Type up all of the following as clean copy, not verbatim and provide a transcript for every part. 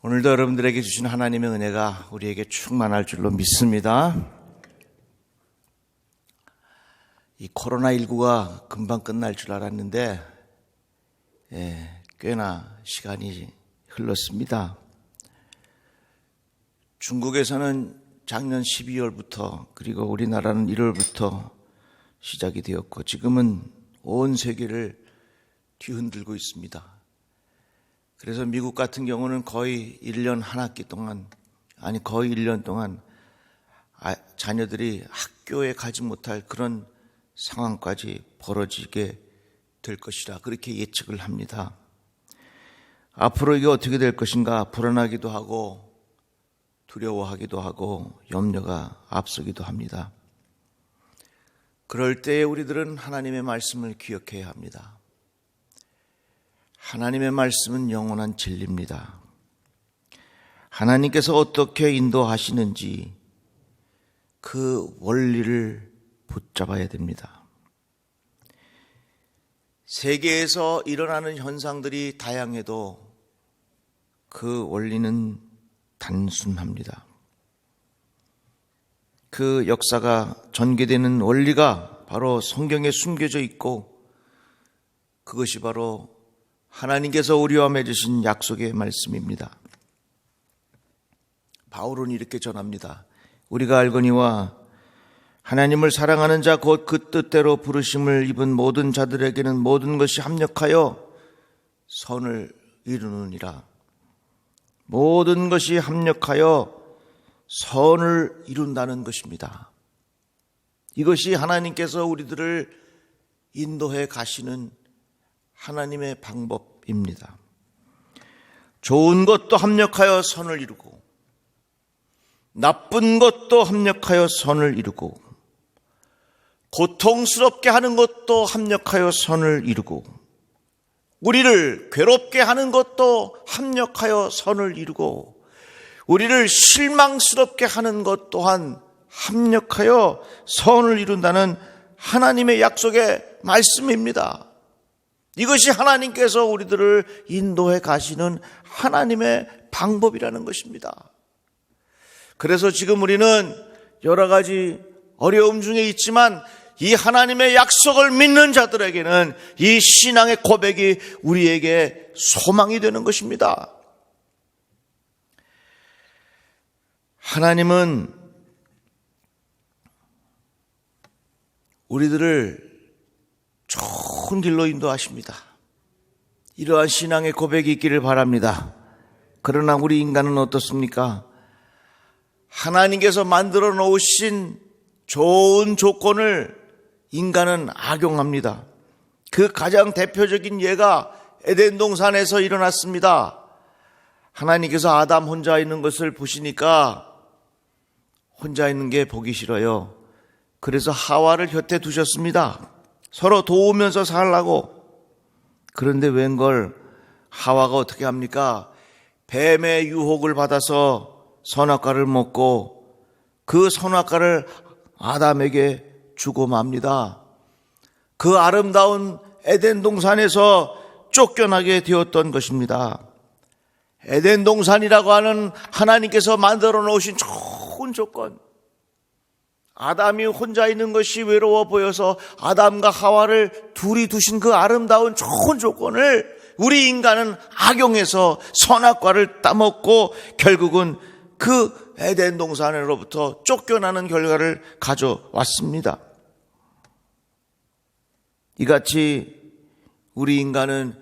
오늘도 여러분들에게 주신 하나님의 은혜가 우리에게 충만할 줄로 믿습니다. 이 코로나19가 금방 끝날 줄 알았는데 꽤나 시간이 흘렀습니다. 중국에서는 작년 12월부터 그리고 우리나라는 1월부터 시작이 되었고 지금은 온 세계를 뒤흔들고 있습니다. 그래서 미국 같은 경우는 거의 1년 한 학기 동안 거의 1년 동안 자녀들이 학교에 가지 못할 그런 상황까지 벌어지게 될 것이라 그렇게 예측을 합니다. 앞으로 이게 어떻게 될 것인가 불안하기도 하고 두려워하기도 하고 염려가 앞서기도 합니다. 그럴 때에 우리들은 하나님의 말씀을 기억해야 합니다. 하나님의 말씀은 영원한 진리입니다. 하나님께서 어떻게 인도하시는지 그 원리를 붙잡아야 됩니다. 세계에서 일어나는 현상들이 다양해도 그 원리는 단순합니다. 그 역사가 전개되는 원리가 바로 성경에 숨겨져 있고 그것이 바로 하나님께서 우리와 맺으신 약속의 말씀입니다. 바울은 이렇게 전합니다. 우리가 알거니와 하나님을 사랑하는 자 곧 그 뜻대로 부르심을 입은 모든 자들에게는 모든 것이 합력하여 선을 이루느니라. 모든 것이 합력하여 선을 이룬다는 것입니다. 이것이 하나님께서 우리들을 인도해 가시는 하나님의 방법입니다. 좋은 것도 합력하여 선을 이루고 나쁜 것도 합력하여 선을 이루고 고통스럽게 하는 것도 합력하여 선을 이루고 우리를 괴롭게 하는 것도 합력하여 선을 이루고 우리를 실망스럽게 하는 것 또한 합력하여 선을 이룬다는 하나님의 약속의 말씀입니다. 이것이 하나님께서 우리들을 인도해 가시는 하나님의 방법이라는 것입니다. 그래서 지금 우리는 여러 가지 어려움 중에 있지만 이 하나님의 약속을 믿는 자들에게는 이 신앙의 고백이 우리에게 소망이 되는 것입니다. 하나님은 우리들을 좋은 길로 인도하십니다. 이러한 신앙의 고백이 있기를 바랍니다. 그러나 우리 인간은 어떻습니까? 하나님께서 만들어 놓으신 좋은 조건을 인간은 악용합니다. 그 가장 대표적인 예가 에덴 동산에서 일어났습니다. 하나님께서 아담 혼자 있는 것을 보시니까 혼자 있는 게 보기 싫어요. 그래서 하와를 곁에 두셨습니다. 서로 도우면서 살라고. 그런데 웬걸 하와가 어떻게 합니까? 뱀의 유혹을 받아서 선악과를 먹고 그 선악과를 아담에게 주고 맙니다. 그 아름다운 에덴 동산에서 쫓겨나게 되었던 것입니다. 에덴 동산이라고 하는 하나님께서 만들어 놓으신 좋은 조건, 아담이 혼자 있는 것이 외로워 보여서 아담과 하와를 둘이 두신 그 아름다운 좋은 조건을 우리 인간은 악용해서 선악과를 따먹고 결국은 그 에덴 동산으로부터 쫓겨나는 결과를 가져왔습니다. 이같이 우리 인간은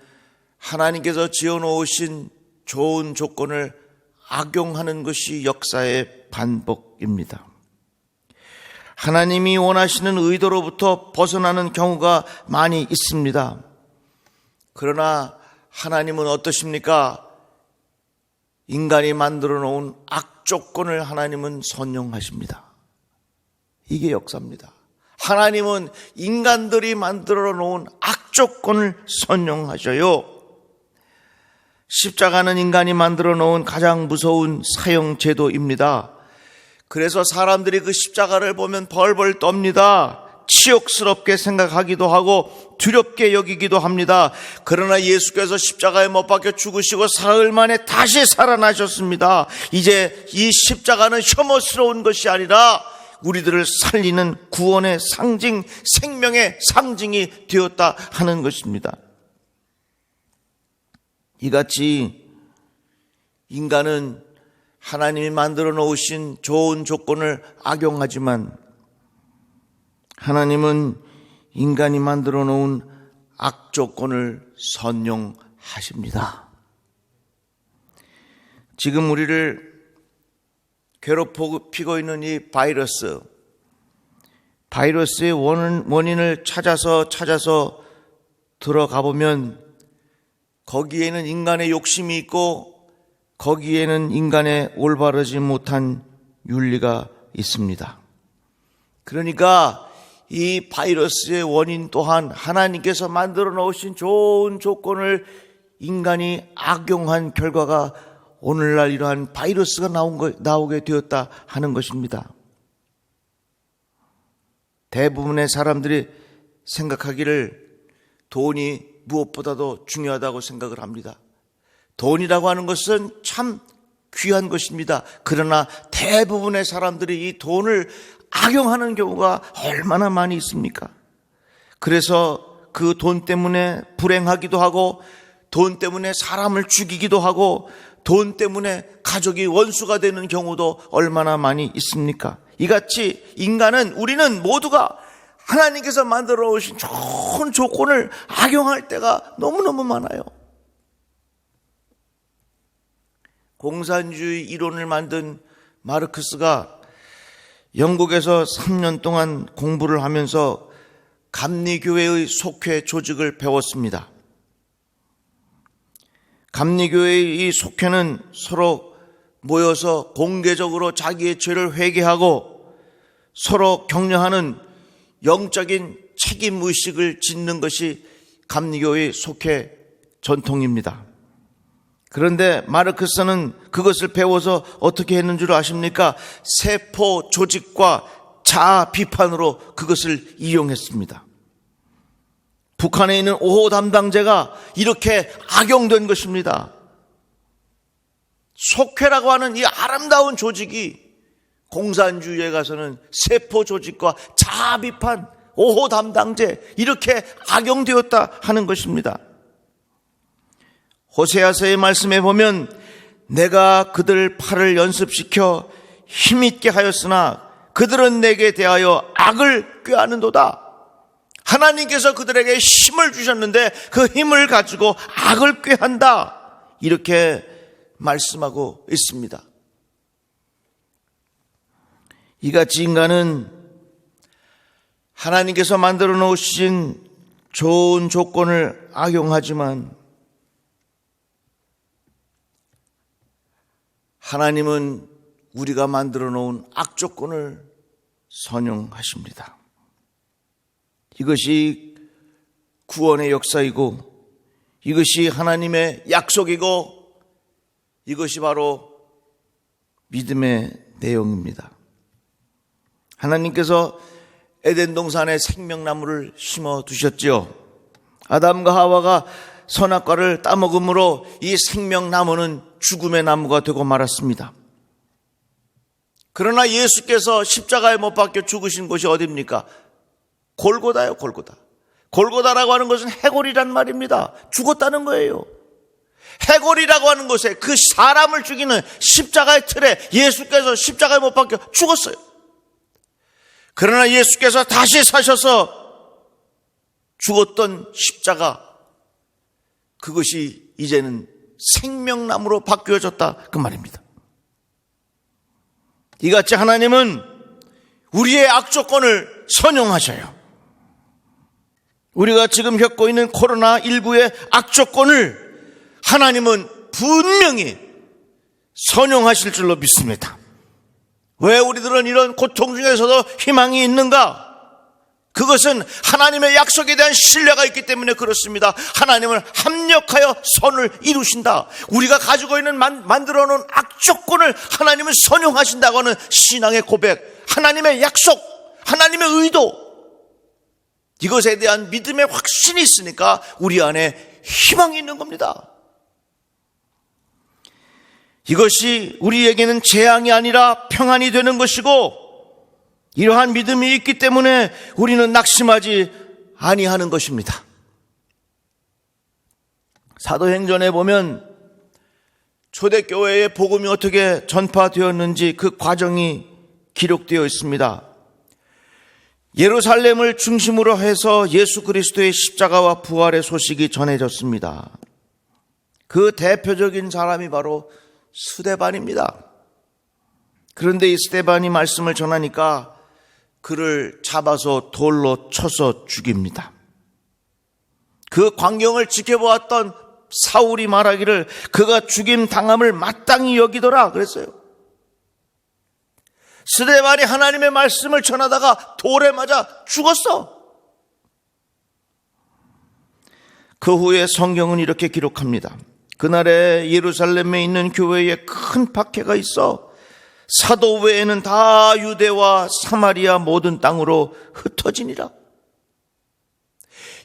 하나님께서 지어놓으신 좋은 조건을 악용하는 것이 역사의 반복입니다. 하나님이 원하시는 의도로부터 벗어나는 경우가 많이 있습니다. 그러나 하나님은 어떠십니까? 인간이 만들어 놓은 악조건을 하나님은 선용하십니다. 이게 역사입니다. 하나님은 인간들이 만들어 놓은 악조건을 선용하셔요. 십자가는 인간이 만들어 놓은 가장 무서운 사형제도입니다. 그래서 사람들이 그 십자가를 보면 벌벌 떱니다. 치욕스럽게 생각하기도 하고 두렵게 여기기도 합니다. 그러나 예수께서 십자가에 못 박혀 죽으시고 사흘 만에 다시 살아나셨습니다. 이제 이 십자가는 혐오스러운 것이 아니라 우리들을 살리는 구원의 상징, 생명의 상징이 되었다 하는 것입니다. 이같이 인간은 하나님이 만들어 놓으신 좋은 조건을 악용하지만 하나님은 인간이 만들어 놓은 악조건을 선용하십니다. 지금 우리를 괴롭히고 있는 이 바이러스의 원인을 찾아서 들어가 보면 거기에는 인간의 욕심이 있고 거기에는 인간의 올바르지 못한 윤리가 있습니다. 그러니까 이 바이러스의 원인 또한 하나님께서 만들어 놓으신 좋은 조건을 인간이 악용한 결과가 오늘날 이러한 바이러스가 나오게 되었다 하는 것입니다. 대부분의 사람들이 생각하기를 돈이 무엇보다도 중요하다고 생각을 합니다. 돈이라고 하는 것은 참 귀한 것입니다. 그러나 대부분의 사람들이 이 돈을 악용하는 경우가 얼마나 많이 있습니까? 그래서 그 돈 때문에 불행하기도 하고 돈 때문에 사람을 죽이기도 하고 돈 때문에 가족이 원수가 되는 경우도 얼마나 많이 있습니까? 이같이 우리는 모두가 하나님께서 만들어 오신 좋은 조건을 악용할 때가 너무너무 많아요. 공산주의 이론을 만든 마르크스가 영국에서 3년 동안 공부를 하면서 감리교회의 속회 조직을 배웠습니다. 감리교회의 이 속회는 서로 모여서 공개적으로 자기의 죄를 회개하고 서로 격려하는 영적인 책임의식을 짓는 것이 감리교회의 속회 전통입니다. 그런데 마르크스는 그것을 배워서 어떻게 했는 줄 아십니까? 세포 조직과 자아 비판으로 그것을 이용했습니다. 북한에 있는 5호 담당제가 이렇게 악용된 것입니다. 속회라고 하는 이 아름다운 조직이 공산주의에 가서는 세포 조직과 자아 비판, 5호 담당제 이렇게 악용되었다 하는 것입니다. 호세아서의 말씀에 보면 내가 그들 팔을 연습시켜 힘있게 하였으나 그들은 내게 대하여 악을 꾀하는도다. 하나님께서 그들에게 힘을 주셨는데 그 힘을 가지고 악을 꾀한다. 이렇게 말씀하고 있습니다. 이같이 인간은 하나님께서 만들어 놓으신 좋은 조건을 악용하지만 하나님은 우리가 만들어 놓은 악조건을 선용하십니다. 이것이 구원의 역사이고 이것이 하나님의 약속이고 이것이 바로 믿음의 내용입니다. 하나님께서 에덴 동산에 생명나무를 심어 두셨지요. 아담과 하와가 선악과를 따먹음으로 이 생명나무는 죽음의 나무가 되고 말았습니다. 그러나 예수께서 십자가에 못 박혀 죽으신 곳이 어디입니까? 골고다요, 골고다. 골고다라고 하는 것은 해골이란 말입니다. 죽었다는 거예요. 해골이라고 하는 곳에 그 사람을 죽이는 십자가의 틀에 예수께서 십자가에 못 박혀 죽었어요. 그러나 예수께서 다시 사셔서 죽었던 십자가, 그것이 이제는 생명나무로 바뀌어졌다 그 말입니다. 이같이 하나님은 우리의 악조건을 선용하셔요. 우리가 지금 겪고 있는 코로나19의 악조건을 하나님은 분명히 선용하실 줄로 믿습니다. 왜 우리들은 이런 고통 중에서도 희망이 있는가? 그것은 하나님의 약속에 대한 신뢰가 있기 때문에 그렇습니다. 하나님을 합력하여 선을 이루신다. 우리가 가지고 있는 만들어 놓은 악조건을 하나님은 선용하신다고 하는 신앙의 고백, 하나님의 약속, 하나님의 의도, 이것에 대한 믿음의 확신이 있으니까 우리 안에 희망이 있는 겁니다. 이것이 우리에게는 재앙이 아니라 평안이 되는 것이고, 이러한 믿음이 있기 때문에 우리는 낙심하지 아니하는 것입니다. 사도행전에 보면 초대교회의 복음이 어떻게 전파되었는지 그 과정이 기록되어 있습니다. 예루살렘을 중심으로 해서 예수 그리스도의 십자가와 부활의 소식이 전해졌습니다. 그 대표적인 사람이 바로 스데반입니다. 그런데 이 스데반이 말씀을 전하니까 그를 잡아서 돌로 쳐서 죽입니다. 그 광경을 지켜보았던 사울이 말하기를 그가 죽임 당함을 마땅히 여기더라 그랬어요. 스데반이 하나님의 말씀을 전하다가 돌에 맞아 죽었어. 그 후에 성경은 이렇게 기록합니다. 그날에 예루살렘에 있는 교회에 큰 박해가 있어 사도 외에는 다 유대와 사마리아 모든 땅으로 흩어지니라.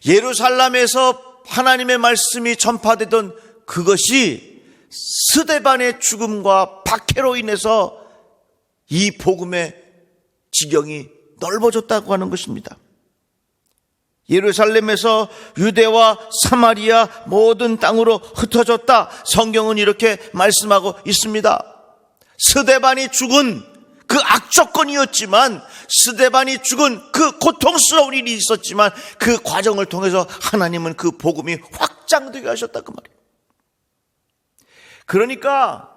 예루살렘에서 하나님의 말씀이 전파되던 그것이 스데반의 죽음과 박해로 인해서 이 복음의 지경이 넓어졌다고 하는 것입니다. 예루살렘에서 유대와 사마리아 모든 땅으로 흩어졌다. 성경은 이렇게 말씀하고 있습니다. 스데반이 죽은 그 악조건이었지만, 스데반이 죽은 그 고통스러운 일이 있었지만 그 과정을 통해서 하나님은 그 복음이 확장되게 하셨다 그 말이에요. 그러니까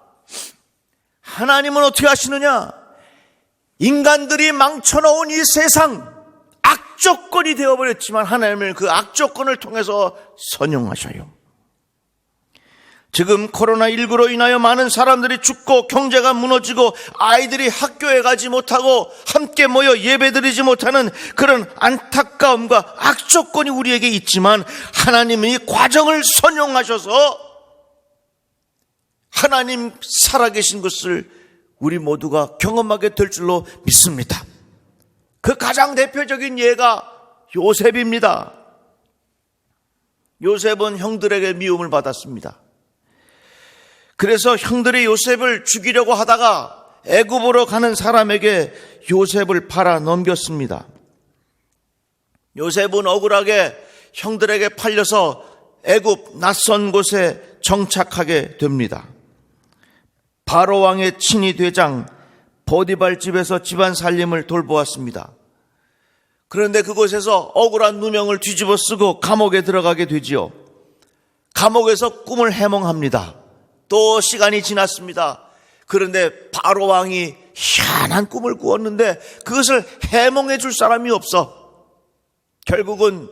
하나님은 어떻게 하시느냐? 인간들이 망쳐놓은 이 세상 악조건이 되어버렸지만 하나님은 그 악조건을 통해서 선용하셔요. 지금 코로나19로 인하여 많은 사람들이 죽고 경제가 무너지고 아이들이 학교에 가지 못하고 함께 모여 예배드리지 못하는 그런 안타까움과 악조건이 우리에게 있지만 하나님은 이 과정을 선용하셔서 하나님 살아계신 것을 우리 모두가 경험하게 될 줄로 믿습니다. 그 가장 대표적인 예가 요셉입니다. 요셉은 형들에게 미움을 받았습니다. 그래서 형들이 요셉을 죽이려고 하다가 애굽으로 가는 사람에게 요셉을 팔아 넘겼습니다. 요셉은 억울하게 형들에게 팔려서 애굽 낯선 곳에 정착하게 됩니다. 바로 왕의 친위 대장 보디발 집에서 집안 살림을 돌보았습니다. 그런데 그곳에서 억울한 누명을 뒤집어 쓰고 감옥에 들어가게 되지요. 감옥에서 꿈을 해몽합니다. 또 시간이 지났습니다. 그런데 바로 왕이 희한한 꿈을 꾸었는데 그것을 해몽해 줄 사람이 없어. 결국은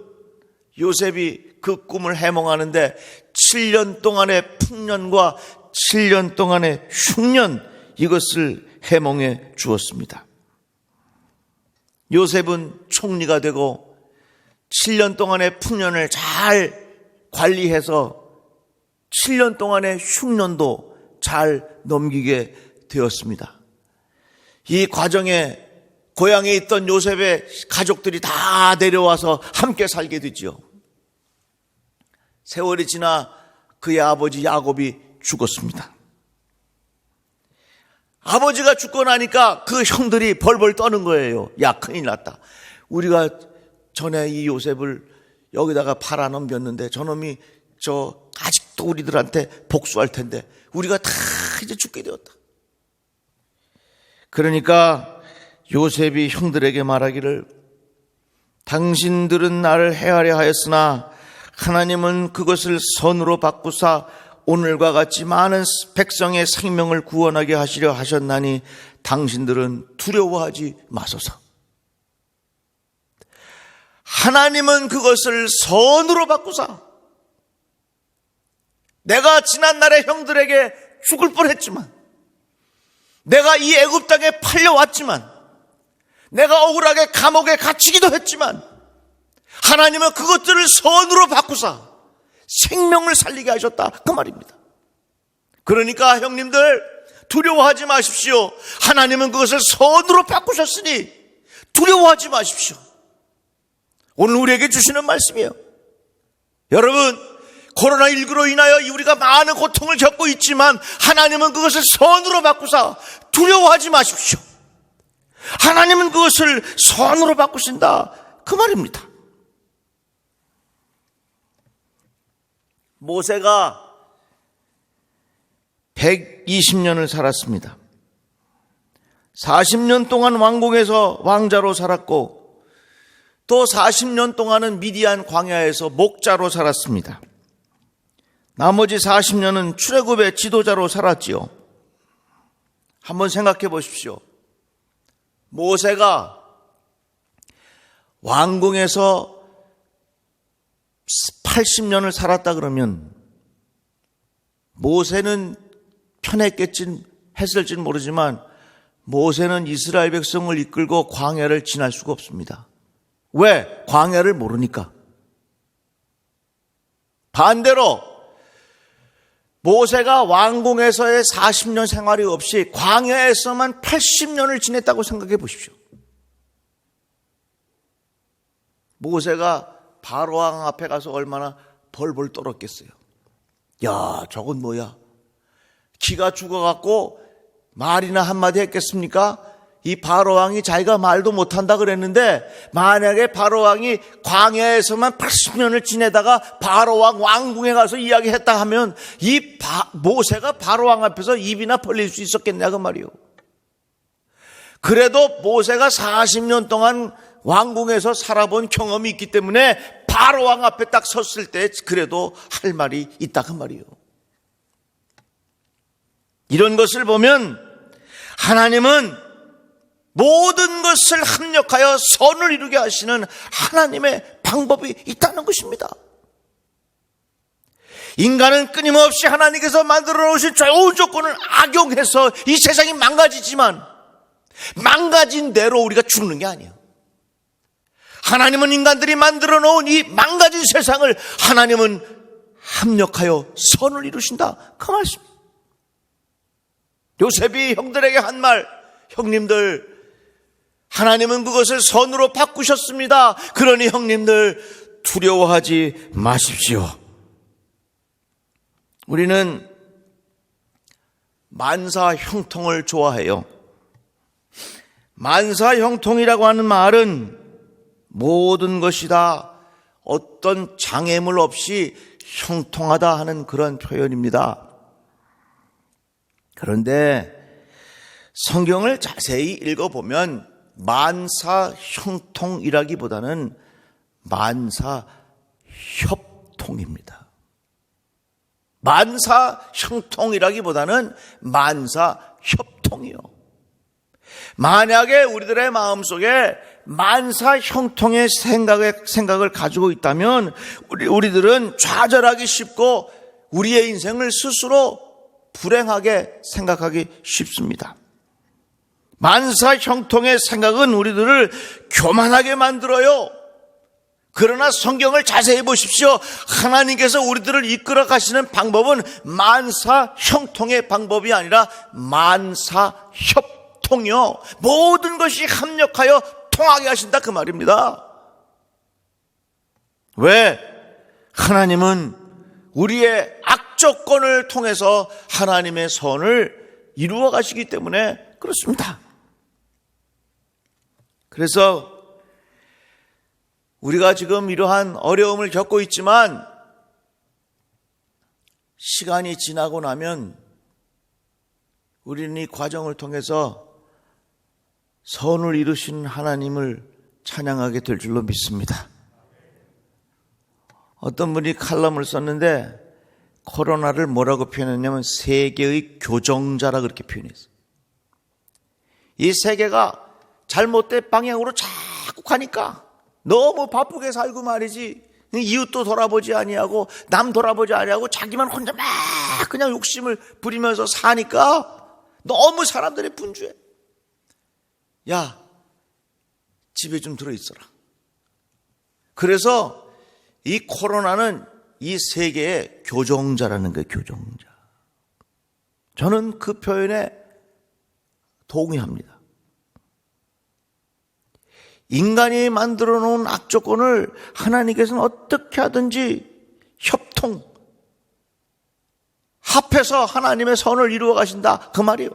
요셉이 그 꿈을 해몽하는데 7년 동안의 풍년과 7년 동안의 흉년, 이것을 해몽해 주었습니다. 요셉은 총리가 되고 7년 동안의 풍년을 잘 관리해서 7년 동안의 흉년도 잘 넘기게 되었습니다. 이 과정에 고향에 있던 요셉의 가족들이 다 내려와서 함께 살게 되죠. 세월이 지나 그의 아버지 야곱이 죽었습니다. 아버지가 죽고 나니까 그 형들이 벌벌 떠는 거예요. 야, 큰일 났다. 우리가 전에 이 요셉을 여기다가 팔아 넘겼는데 저놈이 아직도 우리들한테 복수할 텐데 우리가 다 이제 죽게 되었다. 그러니까 요셉이 형들에게 말하기를 당신들은 나를 해하려 하였으나 하나님은 그것을 선으로 바꾸사 오늘과 같이 많은 백성의 생명을 구원하게 하시려 하셨나니 당신들은 두려워하지 마소서. 하나님은 그것을 선으로 바꾸사, 내가 지난날에 형들에게 죽을 뻔했지만, 내가 이 애굽 땅에 팔려왔지만, 내가 억울하게 감옥에 갇히기도 했지만 하나님은 그것들을 선으로 바꾸사 생명을 살리게 하셨다 그 말입니다. 그러니까 형님들 두려워하지 마십시오. 하나님은 그것을 선으로 바꾸셨으니 두려워하지 마십시오. 오늘 우리에게 주시는 말씀이에요. 여러분, 코로나19로 인하여 우리가 많은 고통을 겪고 있지만 하나님은 그것을 선으로 바꾸사 두려워하지 마십시오. 하나님은 그것을 선으로 바꾸신다, 그 말입니다. 모세가 120년을 살았습니다. 40년 동안 왕궁에서 왕자로 살았고 또 40년 동안은 미디안 광야에서 목자로 살았습니다. 나머지 40년은 출애굽의 지도자로 살았지요. 한번 생각해 보십시오. 모세가 왕궁에서 80년을 살았다 그러면 모세는 했을지는 모르지만 모세는 이스라엘 백성을 이끌고 광야를 지날 수가 없습니다. 왜? 광야를 모르니까. 반대로 모세가 왕궁에서의 40년 생활이 없이 광야에서만 80년을 지냈다고 생각해 보십시오. 모세가 바로왕 앞에 가서 얼마나 벌벌 떨었겠어요. 야, 저건 뭐야? 기가 죽어갖고 말이나 한마디 했겠습니까? 이 바로왕이 자기가 말도 못한다 그랬는데 만약에 바로왕이 광야에서만 80년을 지내다가 바로왕 왕궁에 가서 이야기했다 하면 모세가 바로왕 앞에서 입이나 벌릴 수 있었겠냐 그 말이요. 그래도 모세가 40년 동안 왕궁에서 살아본 경험이 있기 때문에 바로왕 앞에 딱 섰을 때 그래도 할 말이 있다 그 말이요. 이런 것을 보면 하나님은 모든 것을 합력하여 선을 이루게 하시는 하나님의 방법이 있다는 것입니다. 인간은 끊임없이 하나님께서 만들어 놓으신 좋은 조건을 악용해서 이 세상이 망가지지만 망가진 대로 우리가 죽는 게 아니에요. 하나님은 인간들이 만들어 놓은 이 망가진 세상을 하나님은 합력하여 선을 이루신다, 그 말씀입니다. 요셉이 형들에게 한 말, 형님들 하나님은 그것을 선으로 바꾸셨습니다. 그러니 형님들 두려워하지 마십시오. 우리는 만사 형통을 좋아해요. 만사 형통이라고 하는 말은 모든 것이 다 어떤 장애물 없이 형통하다 하는 그런 표현입니다. 그런데 성경을 자세히 읽어보면 만사 형통이라기보다는 만사 협통입니다. 만사 형통이라기보다는 만사 협통이요. 만약에 우리들의 마음속에 만사 형통의 생각을 가지고 있다면 우리들은 좌절하기 쉽고 우리의 인생을 스스로 불행하게 생각하기 쉽습니다. 만사 형통의 생각은 우리들을 교만하게 만들어요. 그러나 성경을 자세히 보십시오. 하나님께서 우리들을 이끌어 가시는 방법은 만사 형통의 방법이 아니라 만사 협통이요. 모든 것이 합력하여 통하게 하신다 그 말입니다. 왜? 하나님은 우리의 악조건을 통해서 하나님의 선을 이루어 가시기 때문에 그렇습니다. 그래서 우리가 지금 이러한 어려움을 겪고 있지만 시간이 지나고 나면 우리는 이 과정을 통해서 선을 이루신 하나님을 찬양하게 될 줄로 믿습니다. 어떤 분이 칼럼을 썼는데 코로나를 뭐라고 표현했냐면 세계의 교정자라 그렇게 표현했어요. 이 세계가 잘못된 방향으로 자꾸 가니까 너무 바쁘게 살고 말이지 이웃도 돌아보지 아니하고 남 돌아보지 아니하고 자기만 혼자 막 그냥 욕심을 부리면서 사니까 너무 사람들이 분주해. 야, 집에 좀 들어있어라. 그래서 이 코로나는 이 세계의 교정자라는 거예요. 교정자. 저는 그 표현에 동의합니다. 인간이 만들어 놓은 악조건을 하나님께서는 어떻게 하든지 합해서 하나님의 선을 이루어 가신다, 그 말이에요.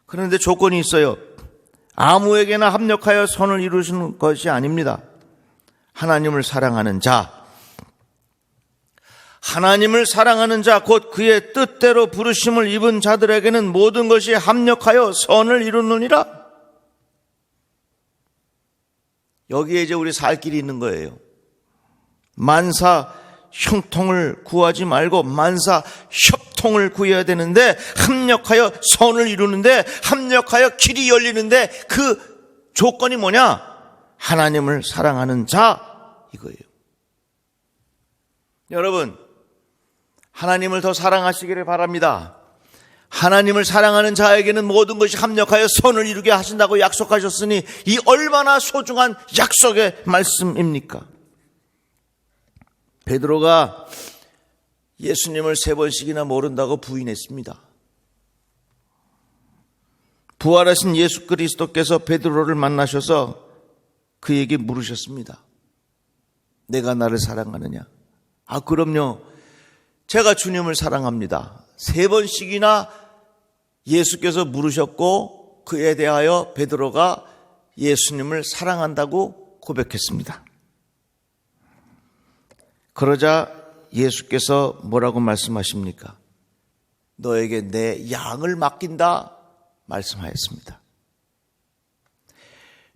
그런데 조건이 있어요. 아무에게나 합력하여 선을 이루시는 것이 아닙니다. 하나님을 사랑하는 자, 하나님을 사랑하는 자, 곧 그의 뜻대로 부르심을 입은 자들에게는 모든 것이 합력하여 선을 이루느니라. 여기에 이제 우리 살 길이 있는 거예요. 만사 형통을 구하지 말고 만사 협통을 구해야 되는데, 합력하여 선을 이루는데, 합력하여 길이 열리는데, 그 조건이 뭐냐? 하나님을 사랑하는 자, 이거예요. 여러분, 하나님을 더 사랑하시기를 바랍니다. 하나님을 사랑하는 자에게는 모든 것이 합력하여 선을 이루게 하신다고 약속하셨으니 이 얼마나 소중한 약속의 말씀입니까? 베드로가 예수님을 3번씩이나 모른다고 부인했습니다. 부활하신 예수 그리스도께서 베드로를 만나셔서 그에게 물으셨습니다. 내가 나를 사랑하느냐? 아, 그럼요. 제가 주님을 사랑합니다. 3번씩이나 예수께서 물으셨고 그에 대하여 베드로가 예수님을 사랑한다고 고백했습니다. 그러자 예수께서 뭐라고 말씀하십니까? 너에게 내 양을 맡긴다 말씀하였습니다.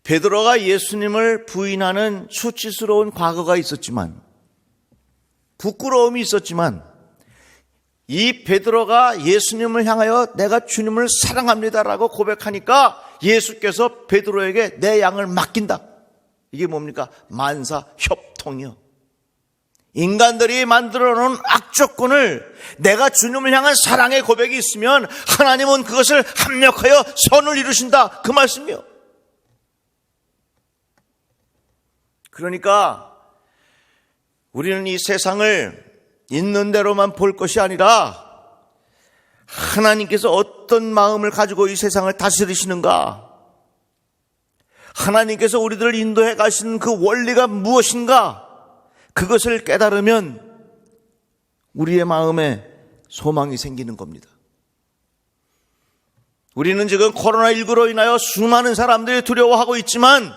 베드로가 예수님을 부인하는 수치스러운 과거가 있었지만, 부끄러움이 있었지만, 이 베드로가 예수님을 향하여 내가 주님을 사랑합니다라고 고백하니까 예수께서 베드로에게 내 양을 맡긴다. 이게 뭡니까? 만사 협통이요. 인간들이 만들어 놓은 악조건을 내가 주님을 향한 사랑의 고백이 있으면 하나님은 그것을 합력하여 선을 이루신다, 그 말씀이요. 그러니까 우리는 이 세상을 있는 대로만 볼 것이 아니라 하나님께서 어떤 마음을 가지고 이 세상을 다스리시는가, 하나님께서 우리들을 인도해 가시는 그 원리가 무엇인가, 그것을 깨달으면 우리의 마음에 소망이 생기는 겁니다. 우리는 지금 코로나19로 인하여 수많은 사람들이 두려워하고 있지만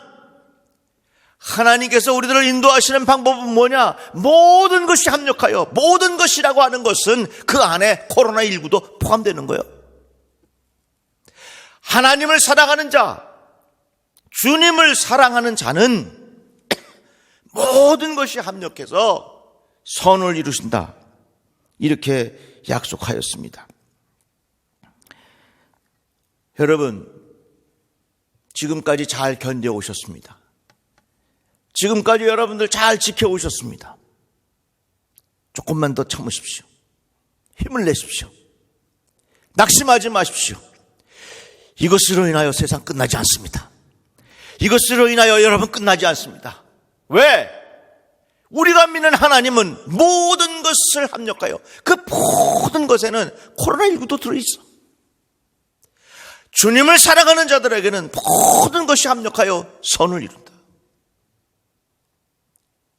하나님께서 우리들을 인도하시는 방법은 뭐냐? 모든 것이 합력하여, 모든 것이라고 하는 것은 그 안에 코로나19도 포함되는 거예요. 하나님을 사랑하는 자, 주님을 사랑하는 자는 모든 것이 합력해서 선을 이루신다, 이렇게 약속하였습니다. 여러분, 지금까지 잘 견뎌오셨습니다. 지금까지 여러분들 잘 지켜오셨습니다. 조금만 더 참으십시오. 힘을 내십시오. 낙심하지 마십시오. 이것으로 인하여 세상 끝나지 않습니다. 이것으로 인하여 여러분 끝나지 않습니다. 왜? 우리가 믿는 하나님은 모든 것을 합력하여, 그 모든 것에는 코로나19도 들어있어. 주님을 사랑하는 자들에게는 모든 것이 합력하여 선을 이룬다.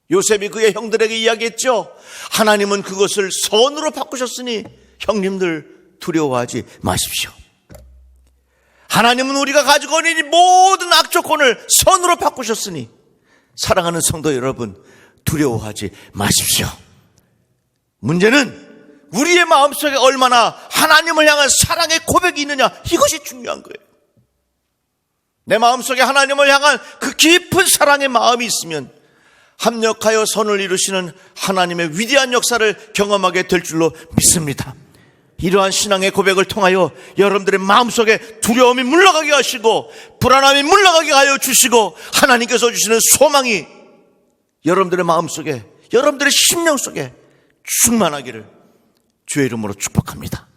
요셉이 그의 형들에게 이야기했죠. 하나님은 그것을 선으로 바꾸셨으니 형님들 두려워하지 마십시오. 하나님은 우리가 가지고 있는 모든 악조건을 선으로 바꾸셨으니 사랑하는 성도 여러분, 두려워하지 마십시오. 문제는 우리의 마음속에 얼마나 하나님을 향한 사랑의 고백이 있느냐, 이것이 중요한 거예요. 내 마음속에 하나님을 향한 그 깊은 사랑의 마음이 있으면 합력하여 선을 이루시는 하나님의 위대한 역사를 경험하게 될 줄로 믿습니다. 이러한 신앙의 고백을 통하여 여러분들의 마음속에 두려움이 물러가게 하시고 불안함이 물러가게 하여 주시고 하나님께서 주시는 소망이 여러분들의 마음속에, 여러분들의 심령 속에 충만하기를 주의 이름으로 축복합니다.